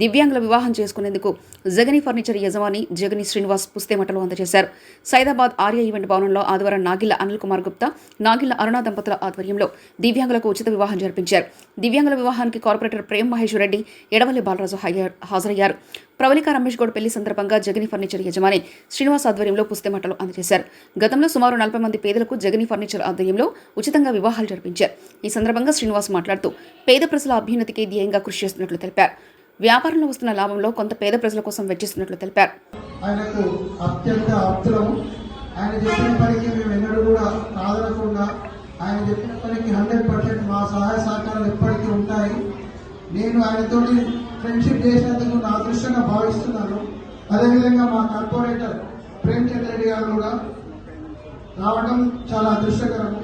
దివ్యాంగుల వివాహం చేసుకునేందుకు జగని ఫర్నిచర్ యజమాని జగని శ్రీనివాస్ పుస్తేమటలు అందజేశారు. సైదాబాద్ ఆర్య ఈవెంట్ భవనంలో ఆదివారం నాగిళ్ల అనిల్ కుమార్ గుప్తా, నాగిళ్ల అరుణ దంపతుల ఆధ్వర్యంలో దివ్యాంగులకు ఉచిత వివాహం జరిపించారు. దివ్యాంగుల వివాహానికి కార్పొరేటర్ ప్రేమ్ మహేశ్వర్ రెడ్డి, ఎడవల్లి బాలరాజు హాజరయ్యారు. ప్రవళిక రమేష్ గౌడ్ పెళ్లి సందర్భంగా జగని ఫర్నిచర్ యజమాని శ్రీనివాస్ ఆధ్వర్యంలో పుస్తేమటలు అందజేశారు. గతంలో సుమారు 40 మంది పేదలకు జగని ఫర్నిచర్ ఆధ్వర్యంలో ఉచితంగా వివాహాలు జరిపించారు. ఈ సందర్భంగా శ్రీనివాస్ మాట్లాడుతూ పేద ప్రజల అభ్యున్నతికి ధ్యేయంగా కృషి చేస్తున్నట్లు తెలిపారు. వ్యాపారంలో వస్తున్న లాభంలో కొంత పేద ప్రజల కోసం వెచ్చిస్తున్నట్లు తెలిపారు. ఆయనకు అత్యంత ఆప్తులము. ఆయన చెప్పిన పనికి మేము ఎన్నడూ కూడా కాదనకుండా ఆయన చెప్పిన పనికి 100% మా సహాయ సహకారాలు ఎప్పటికీ ఉంటాయి. నేను ఆయనతో ఫ్రెండ్షిప్ చేసినందుకు నా అదృష్టంగా భావిస్తున్నాను. అదేవిధంగా మా కార్పొరేటర్ ప్రేమ్ చంద్ర రెడ్డి గారు కూడా రావడం చాలా అదృష్టకరము.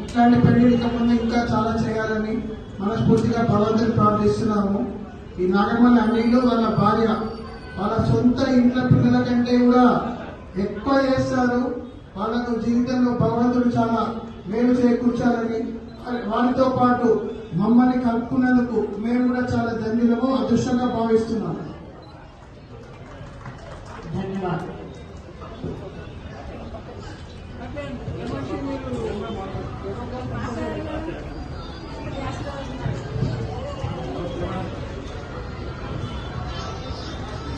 ఇట్లాంటి పెళ్లి ముందు ఇంకా చాలా చేయాలని మనస్ఫూర్తిగా భగవంతుని ప్రార్థిస్తున్నాము. ఈ నాగమల్లి అన్నిళ్ళు వాళ్ళ భార్య వాళ్ళ సొంత ఇంట్లో పిల్లల కంటే కూడా ఎక్కువ చేస్తారు. వాళ్ళకు జీవితంలో భగవంతుడు చాలా మేలు చేకూర్చాలని, వారితో పాటు మమ్మల్ని కలుపుకున్నందుకు మేము కూడా చాలా ధన్యులము, అదృష్టంగా భావిస్తున్నాము. ధన్యవాదాలు.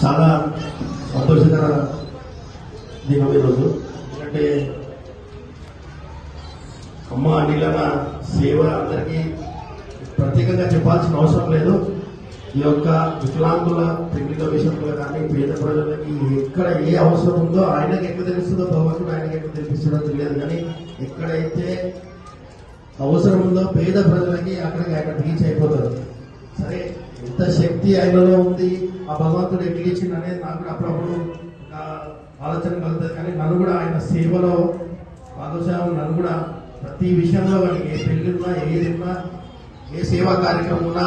చాలా సంతోషకర దినం ఈరోజు. ఎందుకంటే అమ్మ అనిలన సేవ అందరికీ ప్రత్యేకంగా చెప్పాల్సిన అవసరం లేదు. ఈ యొక్క వికలాంగుల పెళ్లిల విషయంలో కానీ పేద ప్రజలకి ఎక్కడ ఏ అవసరం ఉందో ఆయనకి ఎక్కడ తెలుస్తుందో భగవంతుడు ఆయనకి ఎక్కడ తెలిపిస్తుందో తెలియదు. కానీ ఎక్కడైతే అవసరం ఉందో పేద ప్రజలకి అక్కడికి ఆయన రీచ్ అయిపోతారు. సరే, ఎంత శక్తి ఆయనలో ఉంది, ఆ భగవంతుడు ఎట్లా ఇచ్చింది అనేది నాకు కూడా అప్పుడప్పుడు ఆలోచన కలుగుతుంది. కానీ నన్ను కూడా ఆయన సేవలో భాగస్వామ్యం, నన్ను కూడా ప్రతి విషయంలో వాళ్ళకి ఏ పెళ్లి ఉన్నా, ఏది ఉన్నా, ఏ సేవా కార్యక్రమం ఉన్నా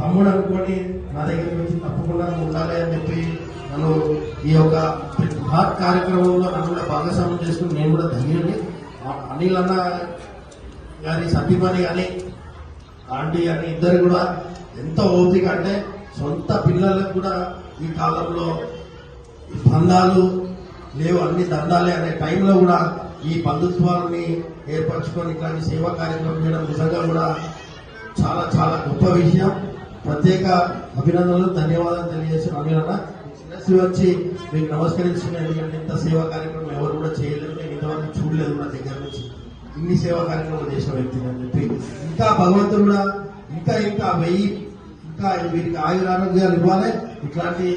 తమ్ముడు అనుకొని నా దగ్గరికి వచ్చి తప్పకుండా ఉండాలి అని చెప్పి నన్ను ఈ యొక్క హార్ట్ కార్యక్రమంలో నన్ను కూడా భాగస్వామ్యం చేసుకుని నేను కూడా ధన్యుడిని. అనిల్ అన్న కానీ సతీమణి కానీ ఆంటీ కానీ ఇద్దరు కూడా ఎంత ఓపిక అంటే సొంత పిల్లలకు కూడా ఈ కాలంలో బంధాలు లేవు, అన్ని దండాలే అనే టైంలో కూడా ఈ బంధుత్వాలని ఏర్పరచుకొని ఇట్లాంటి సేవా కార్యక్రమం చేయడం నిజంగా కూడా చాలా చాలా గొప్ప విషయం. ప్రత్యేక అభినందనలు, ధన్యవాదాలు తెలియజేసిన అభినందన శిరస్సు వచ్చి మీకు నమస్కరించుకున్నాను. ఎందుకంటే ఇంత సేవా కార్యక్రమం ఎవరు కూడా చేయలేదు, నేను ఇంతవరకు చూడలేదు కూడా దగ్గర నుంచి ఇన్ని సేవా కార్యక్రమాలు చేసిన వ్యక్తిని అని చెప్పి ఇంకా భగవంతుడు కూడా ఇంకా ఇంకా 1000 ఇంకా వీరికి ఆయురారోగ్యాలు ఇవ్వాలి. ఇట్లాంటి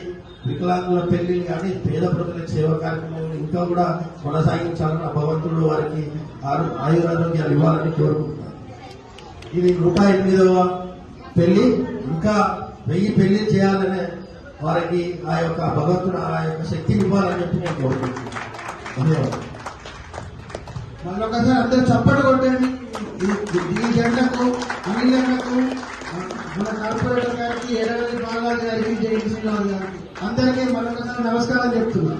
వికలాంగుల పెళ్లి కానీ పేద ప్రజల సేవా కార్యక్రమాలు ఇంకా కూడా కొనసాగించాలని భగవంతుడు వారికి ఆయురారోగ్యాలు ఇవ్వాలని కోరుకుంటున్నాను. ఇది 108వ పెళ్లి, ఇంకా 1000 పెళ్లి చేయాలనే వారికి ఆ యొక్క భగవంతుడు ఆ యొక్క శక్తిని ఇవ్వాలని చెప్పి నేను కోరుకుంటున్నాను. ధన్యవాదాలు. మళ్ళొకసారి అందరూ చప్పట్లు కొట్టండి ఈ జంటకు, అనిలకు, మన కార్పొరేటర్ గారికి, ఎడవల్లి బాలరాజు గారికి, జై శ్రీనివాస్ గారికి అందరికీ మరొకసారి నమస్కారం చెప్తున్నా.